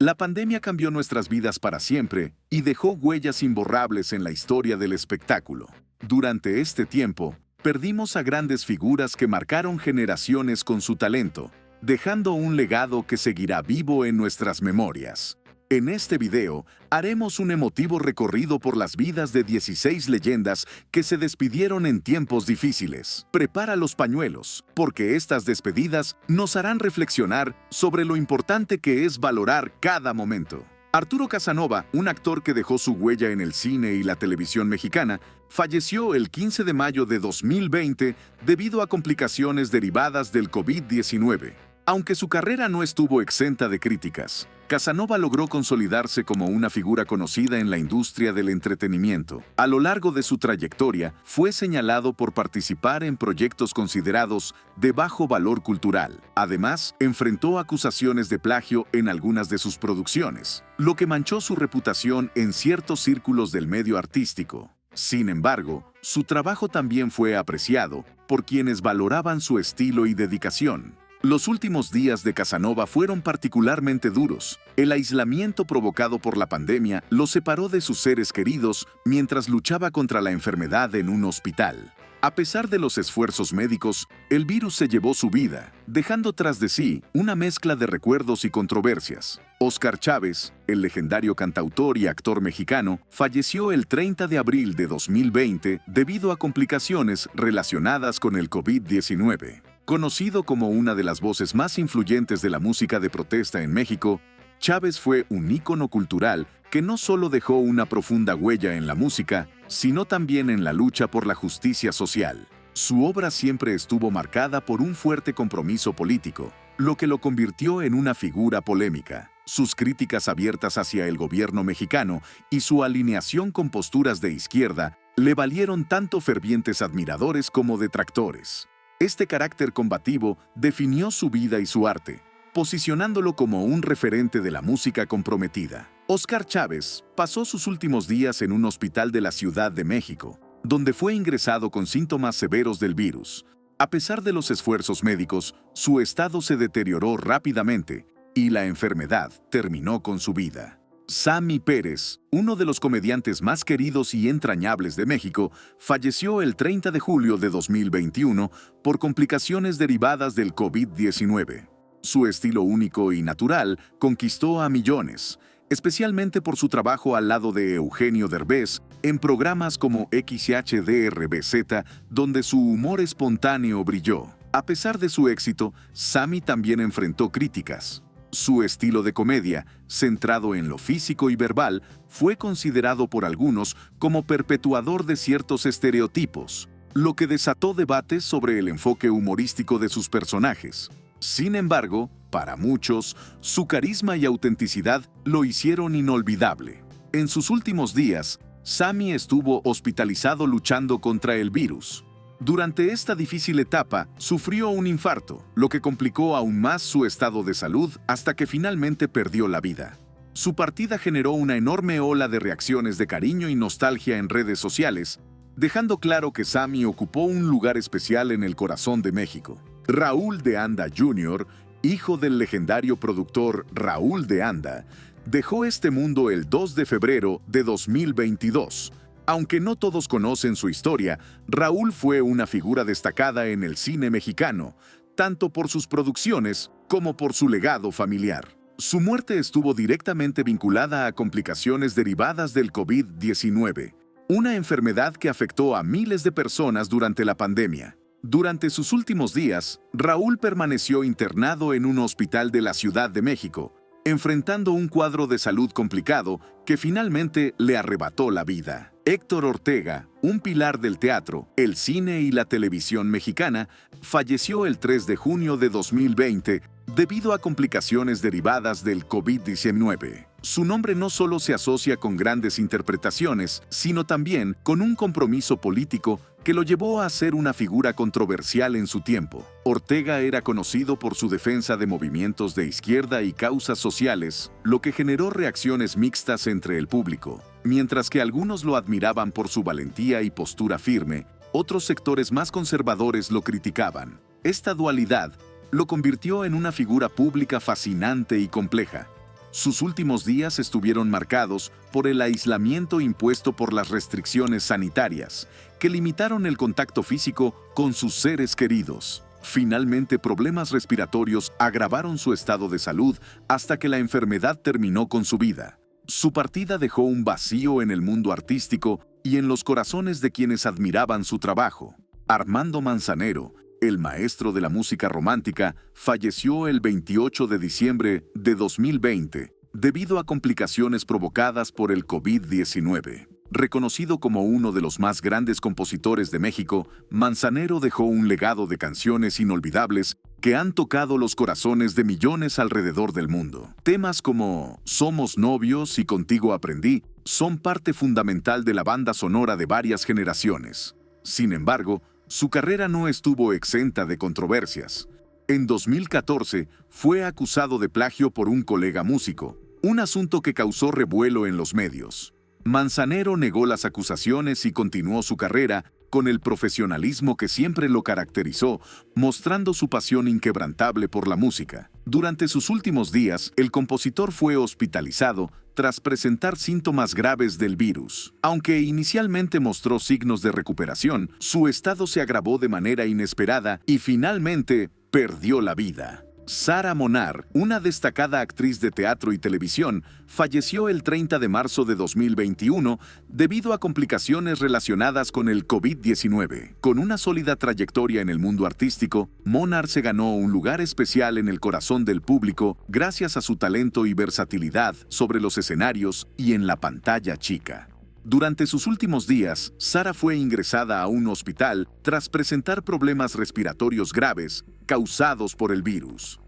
La pandemia cambió nuestras vidas para siempre y dejó huellas imborrables en la historia del espectáculo. Durante este tiempo, perdimos a grandes figuras que marcaron generaciones con su talento, dejando un legado que seguirá vivo en nuestras memorias. En este video, haremos un emotivo recorrido por las vidas de 16 leyendas que se despidieron en tiempos difíciles. Prepara los pañuelos, porque estas despedidas nos harán reflexionar sobre lo importante que es valorar cada momento. Arturo Casanova, un actor que dejó su huella en el cine y la televisión mexicana, falleció el 15 de mayo de 2020 debido a complicaciones derivadas del COVID-19. Aunque su carrera no estuvo exenta de críticas, Casanova logró consolidarse como una figura conocida en la industria del entretenimiento. A lo largo de su trayectoria, fue señalado por participar en proyectos considerados de bajo valor cultural. Además, enfrentó acusaciones de plagio en algunas de sus producciones, lo que manchó su reputación en ciertos círculos del medio artístico. Sin embargo, su trabajo también fue apreciado por quienes valoraban su estilo y dedicación. Los últimos días de Casanova fueron particularmente duros. El aislamiento provocado por la pandemia lo separó de sus seres queridos mientras luchaba contra la enfermedad en un hospital. A pesar de los esfuerzos médicos, el virus se llevó su vida, dejando tras de sí una mezcla de recuerdos y controversias. Óscar Chávez, el legendario cantautor y actor mexicano, falleció el 30 de abril de 2020 debido a complicaciones relacionadas con el COVID-19. Conocido como una de las voces más influyentes de la música de protesta en México, Chávez fue un ícono cultural que no solo dejó una profunda huella en la música, sino también en la lucha por la justicia social. Su obra siempre estuvo marcada por un fuerte compromiso político, lo que lo convirtió en una figura polémica. Sus críticas abiertas hacia el gobierno mexicano y su alineación con posturas de izquierda le valieron tanto fervientes admiradores como detractores. Este carácter combativo definió su vida y su arte, posicionándolo como un referente de la música comprometida. Óscar Chávez pasó sus últimos días en un hospital de la Ciudad de México, donde fue ingresado con síntomas severos del virus. A pesar de los esfuerzos médicos, su estado se deterioró rápidamente y la enfermedad terminó con su vida. Sammy Pérez, uno de los comediantes más queridos y entrañables de México, falleció el 30 de julio de 2021 por complicaciones derivadas del COVID-19. Su estilo único y natural conquistó a millones, especialmente por su trabajo al lado de Eugenio Derbez en programas como XHDRBZ, donde su humor espontáneo brilló. A pesar de su éxito, Sammy también enfrentó críticas. Su estilo de comedia, centrado en lo físico y verbal, fue considerado por algunos como perpetuador de ciertos estereotipos, lo que desató debates sobre el enfoque humorístico de sus personajes. Sin embargo, para muchos, su carisma y autenticidad lo hicieron inolvidable. En sus últimos días, Sammy estuvo hospitalizado luchando contra el virus. Durante esta difícil etapa, sufrió un infarto, lo que complicó aún más su estado de salud hasta que finalmente perdió la vida. Su partida generó una enorme ola de reacciones de cariño y nostalgia en redes sociales, dejando claro que Sammy ocupó un lugar especial en el corazón de México. Raúl de Anda Jr., hijo del legendario productor Raúl de Anda, dejó este mundo el 2 de febrero de 2022. Aunque no todos conocen su historia, Raúl fue una figura destacada en el cine mexicano, tanto por sus producciones como por su legado familiar. Su muerte estuvo directamente vinculada a complicaciones derivadas del COVID-19, una enfermedad que afectó a miles de personas durante la pandemia. Durante sus últimos días, Raúl permaneció internado en un hospital de la Ciudad de México, enfrentando un cuadro de salud complicado que finalmente le arrebató la vida. Héctor Ortega, un pilar del teatro, el cine y la televisión mexicana, falleció el 3 de junio de 2020 debido a complicaciones derivadas del COVID-19. Su nombre no solo se asocia con grandes interpretaciones, sino también con un compromiso político que lo llevó a ser una figura controversial en su tiempo. Ortega era conocido por su defensa de movimientos de izquierda y causas sociales, lo que generó reacciones mixtas entre el público. Mientras que algunos lo admiraban por su valentía y postura firme, otros sectores más conservadores lo criticaban. Esta dualidad lo convirtió en una figura pública fascinante y compleja. Sus últimos días estuvieron marcados por el aislamiento impuesto por las restricciones sanitarias, que limitaron el contacto físico con sus seres queridos. Finalmente, problemas respiratorios agravaron su estado de salud hasta que la enfermedad terminó con su vida. Su partida dejó un vacío en el mundo artístico y en los corazones de quienes admiraban su trabajo. Armando Manzanero, el maestro de la música romántica, falleció el 28 de diciembre de 2020 debido a complicaciones provocadas por el COVID-19. Reconocido como uno de los más grandes compositores de México, Manzanero dejó un legado de canciones inolvidables que han tocado los corazones de millones alrededor del mundo. Temas como Somos novios y Contigo aprendí son parte fundamental de la banda sonora de varias generaciones. Sin embargo, su carrera no estuvo exenta de controversias. En 2014 fue acusado de plagio por un colega músico, un asunto que causó revuelo en los medios. Manzanero negó las acusaciones y continuó su carrera con el profesionalismo que siempre lo caracterizó, mostrando su pasión inquebrantable por la música. Durante sus últimos días, el compositor fue hospitalizado tras presentar síntomas graves del virus. Aunque inicialmente mostró signos de recuperación, su estado se agravó de manera inesperada y finalmente perdió la vida. Sara Monar, una destacada actriz de teatro y televisión, falleció el 30 de marzo de 2021 debido a complicaciones relacionadas con el COVID-19. Con una sólida trayectoria en el mundo artístico, Monar se ganó un lugar especial en el corazón del público gracias a su talento y versatilidad sobre los escenarios y en la pantalla chica. Durante sus últimos días, Sara fue ingresada a un hospital tras presentar problemas respiratorios graves causados por el virus.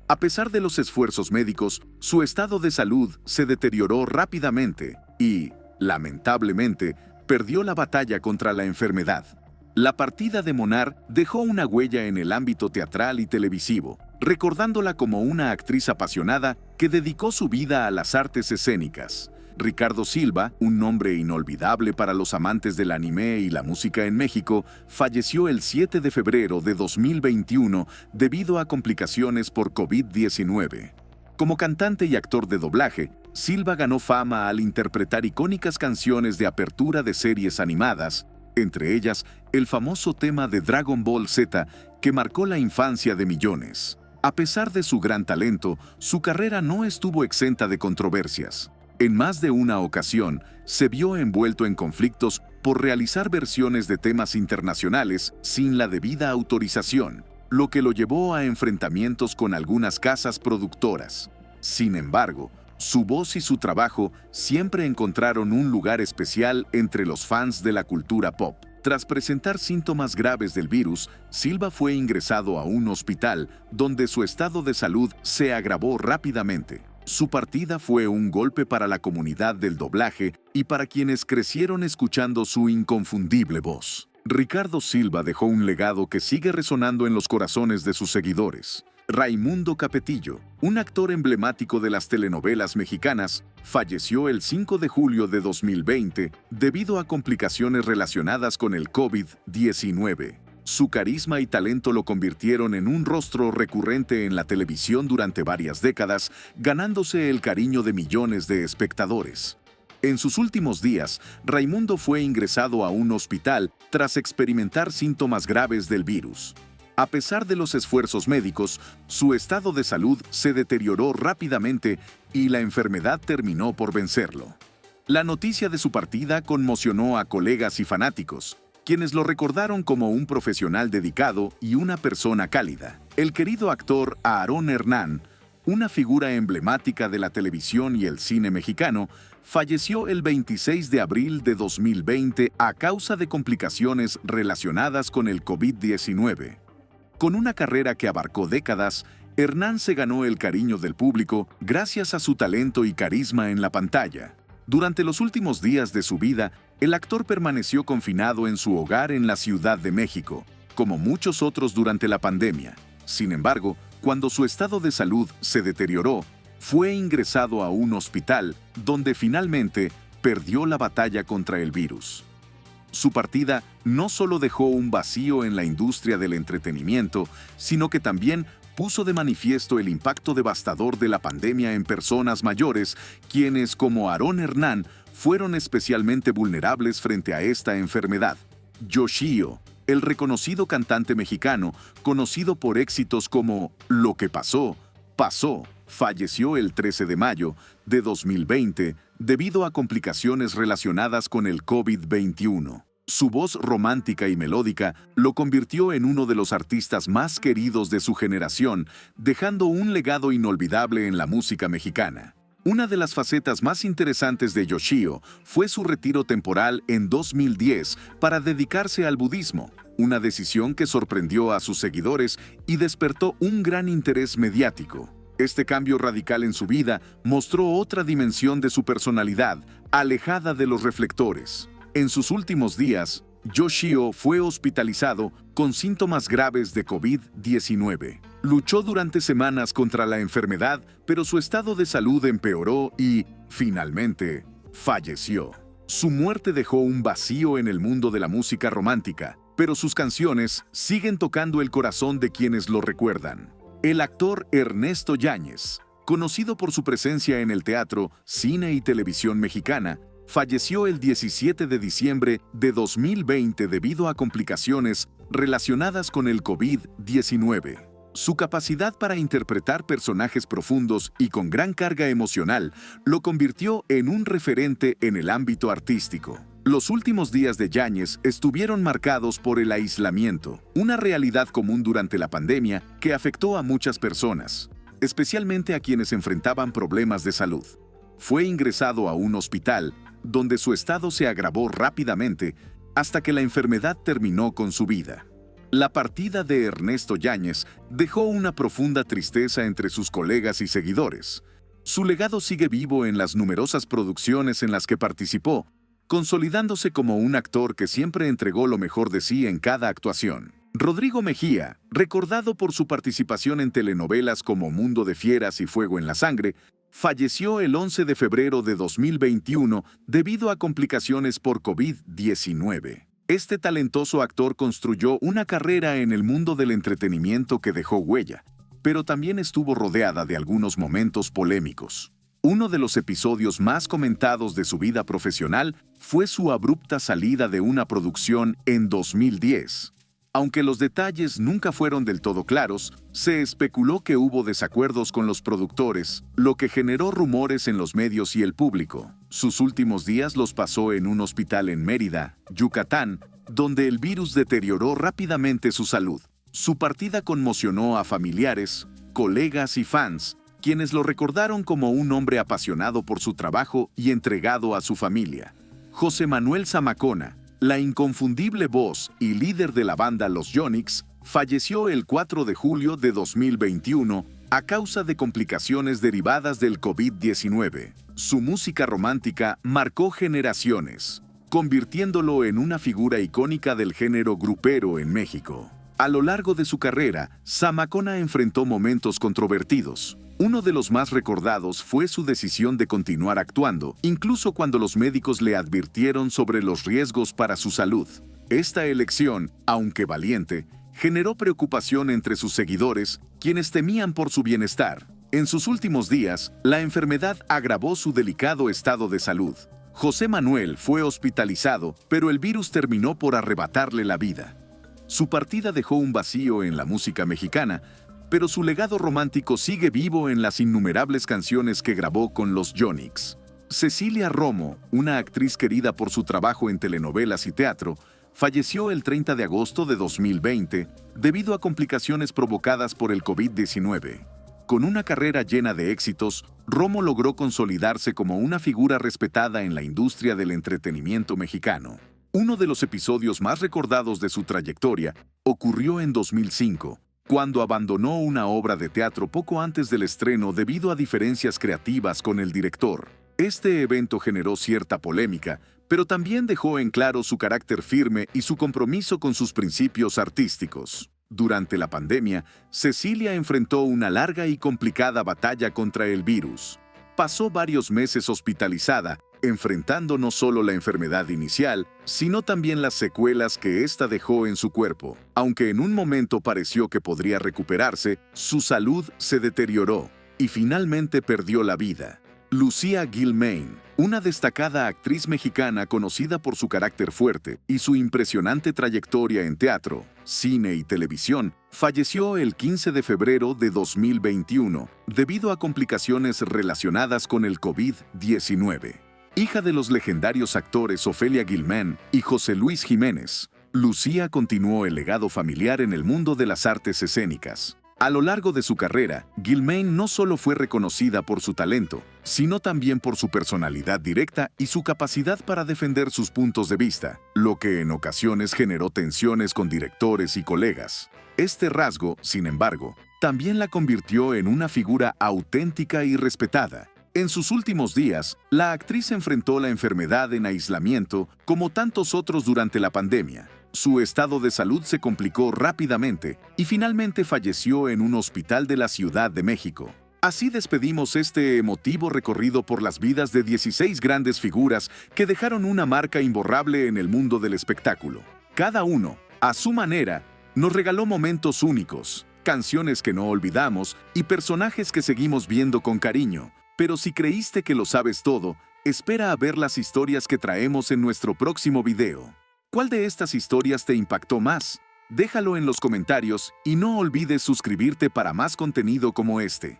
A pesar de los esfuerzos médicos, su estado de salud se deterioró rápidamente y, lamentablemente, perdió la batalla contra la enfermedad. La partida de Monar dejó una huella en el ámbito teatral y televisivo, recordándola como una actriz apasionada que dedicó su vida a las artes escénicas. Ricardo Silva, un nombre inolvidable para los amantes del anime y la música en México, falleció el 7 de febrero de 2021 debido a complicaciones por COVID-19. Como cantante y actor de doblaje, Silva ganó fama al interpretar icónicas canciones de apertura de series animadas, entre ellas el famoso tema de Dragon Ball Z que marcó la infancia de millones. A pesar de su gran talento, su carrera no estuvo exenta de controversias. En más de una ocasión, se vio envuelto en conflictos por realizar versiones de temas internacionales sin la debida autorización, lo que lo llevó a enfrentamientos con algunas casas productoras. Sin embargo, su voz y su trabajo siempre encontraron un lugar especial entre los fans de la cultura pop. Tras presentar síntomas graves del virus, Silva fue ingresado a un hospital donde su estado de salud se agravó rápidamente. Su partida fue un golpe para la comunidad del doblaje y para quienes crecieron escuchando su inconfundible voz. Ricardo Silva dejó un legado que sigue resonando en los corazones de sus seguidores. Raimundo Capetillo, un actor emblemático de las telenovelas mexicanas, falleció el 5 de julio de 2020 debido a complicaciones relacionadas con el COVID-19. Su carisma y talento lo convirtieron en un rostro recurrente en la televisión durante varias décadas, ganándose el cariño de millones de espectadores. En sus últimos días, Raimundo fue ingresado a un hospital tras experimentar síntomas graves del virus. A pesar de los esfuerzos médicos, su estado de salud se deterioró rápidamente y la enfermedad terminó por vencerlo. La noticia de su partida conmocionó a colegas y fanáticos, quienes lo recordaron como un profesional dedicado y una persona cálida. El querido actor Aarón Hernán, una figura emblemática de la televisión y el cine mexicano, falleció el 26 de abril de 2020 a causa de complicaciones relacionadas con el COVID-19. Con una carrera que abarcó décadas, Hernán se ganó el cariño del público gracias a su talento y carisma en la pantalla. Durante los últimos días de su vida, el actor permaneció confinado en su hogar en la Ciudad de México, como muchos otros durante la pandemia. Sin embargo, cuando su estado de salud se deterioró, fue ingresado a un hospital donde finalmente perdió la batalla contra el virus. Su partida no solo dejó un vacío en la industria del entretenimiento, sino que también puso de manifiesto el impacto devastador de la pandemia en personas mayores, quienes, como Aarón Hernán, fueron especialmente vulnerables frente a esta enfermedad. Yoshio, el reconocido cantante mexicano, conocido por éxitos como Lo que pasó, pasó, falleció el 13 de mayo de 2020 debido a complicaciones relacionadas con el COVID-21. Su voz romántica y melódica lo convirtió en uno de los artistas más queridos de su generación, dejando un legado inolvidable en la música mexicana. Una de las facetas más interesantes de Yoshio fue su retiro temporal en 2010 para dedicarse al budismo, una decisión que sorprendió a sus seguidores y despertó un gran interés mediático. Este cambio radical en su vida mostró otra dimensión de su personalidad, alejada de los reflectores. En sus últimos días, Yoshio fue hospitalizado con síntomas graves de COVID-19. Luchó durante semanas contra la enfermedad, pero su estado de salud empeoró y, finalmente, falleció. Su muerte dejó un vacío en el mundo de la música romántica, pero sus canciones siguen tocando el corazón de quienes lo recuerdan. El actor Ernesto Yáñez, conocido por su presencia en el teatro, cine y televisión mexicana, falleció el 17 de diciembre de 2020 debido a complicaciones relacionadas con el COVID-19. Su capacidad para interpretar personajes profundos y con gran carga emocional lo convirtió en un referente en el ámbito artístico. Los últimos días de Yáñez estuvieron marcados por el aislamiento, una realidad común durante la pandemia que afectó a muchas personas, especialmente a quienes enfrentaban problemas de salud. Fue ingresado a un hospital, donde su estado se agravó rápidamente hasta que la enfermedad terminó con su vida. La partida de Ernesto Yáñez dejó una profunda tristeza entre sus colegas y seguidores. Su legado sigue vivo en las numerosas producciones en las que participó, consolidándose como un actor que siempre entregó lo mejor de sí en cada actuación. Rodrigo Mejía, recordado por su participación en telenovelas como Mundo de Fieras y Fuego en la Sangre, falleció el 11 de febrero de 2021 debido a complicaciones por COVID-19. Este talentoso actor construyó una carrera en el mundo del entretenimiento que dejó huella, pero también estuvo rodeada de algunos momentos polémicos. Uno de los episodios más comentados de su vida profesional fue su abrupta salida de una producción en 2010. Aunque los detalles nunca fueron del todo claros, se especuló que hubo desacuerdos con los productores, lo que generó rumores en los medios y el público. Sus últimos días los pasó en un hospital en Mérida, Yucatán, donde el virus deterioró rápidamente su salud. Su partida conmocionó a familiares, colegas y fans, quienes lo recordaron como un hombre apasionado por su trabajo y entregado a su familia. José Manuel Zamacona, la inconfundible voz y líder de la banda Los Yonix, falleció el 4 de julio de 2021 a causa de complicaciones derivadas del COVID-19. Su música romántica marcó generaciones, convirtiéndolo en una figura icónica del género grupero en México. A lo largo de su carrera, Zamacona enfrentó momentos controvertidos. Uno de los más recordados fue su decisión de continuar actuando, incluso cuando los médicos le advirtieron sobre los riesgos para su salud. Esta elección, aunque valiente, generó preocupación entre sus seguidores, quienes temían por su bienestar. En sus últimos días, la enfermedad agravó su delicado estado de salud. José Manuel fue hospitalizado, pero el virus terminó por arrebatarle la vida. Su partida dejó un vacío en la música mexicana, pero su legado romántico sigue vivo en las innumerables canciones que grabó con los Yonix. Cecilia Romo, una actriz querida por su trabajo en telenovelas y teatro, falleció el 30 de agosto de 2020 debido a complicaciones provocadas por el COVID-19. Con una carrera llena de éxitos, Romo logró consolidarse como una figura respetada en la industria del entretenimiento mexicano. Uno de los episodios más recordados de su trayectoria ocurrió en 2005, cuando abandonó una obra de teatro poco antes del estreno debido a diferencias creativas con el director. Este evento generó cierta polémica, pero también dejó en claro su carácter firme y su compromiso con sus principios artísticos. Durante la pandemia, Cecilia enfrentó una larga y complicada batalla contra el virus. Pasó varios meses hospitalizada enfrentando no solo la enfermedad inicial, sino también las secuelas que ésta dejó en su cuerpo. Aunque en un momento pareció que podría recuperarse, su salud se deterioró y finalmente perdió la vida. Lucía Gilmain, una destacada actriz mexicana conocida por su carácter fuerte y su impresionante trayectoria en teatro, cine y televisión, falleció el 15 de febrero de 2021 debido a complicaciones relacionadas con el COVID-19. Hija de los legendarios actores Ofelia Gilmain y José Luis Jiménez, Lucía continuó el legado familiar en el mundo de las artes escénicas. A lo largo de su carrera, Gilmain no solo fue reconocida por su talento, sino también por su personalidad directa y su capacidad para defender sus puntos de vista, lo que en ocasiones generó tensiones con directores y colegas. Este rasgo, sin embargo, también la convirtió en una figura auténtica y respetada. En sus últimos días, la actriz enfrentó la enfermedad en aislamiento como tantos otros durante la pandemia. Su estado de salud se complicó rápidamente y finalmente falleció en un hospital de la Ciudad de México. Así despedimos este emotivo recorrido por las vidas de 16 grandes figuras que dejaron una marca imborrable en el mundo del espectáculo. Cada uno, a su manera, nos regaló momentos únicos, canciones que no olvidamos y personajes que seguimos viendo con cariño. Pero si creíste que lo sabes todo, espera a ver las historias que traemos en nuestro próximo video. ¿Cuál de estas historias te impactó más? Déjalo en los comentarios y no olvides suscribirte para más contenido como este.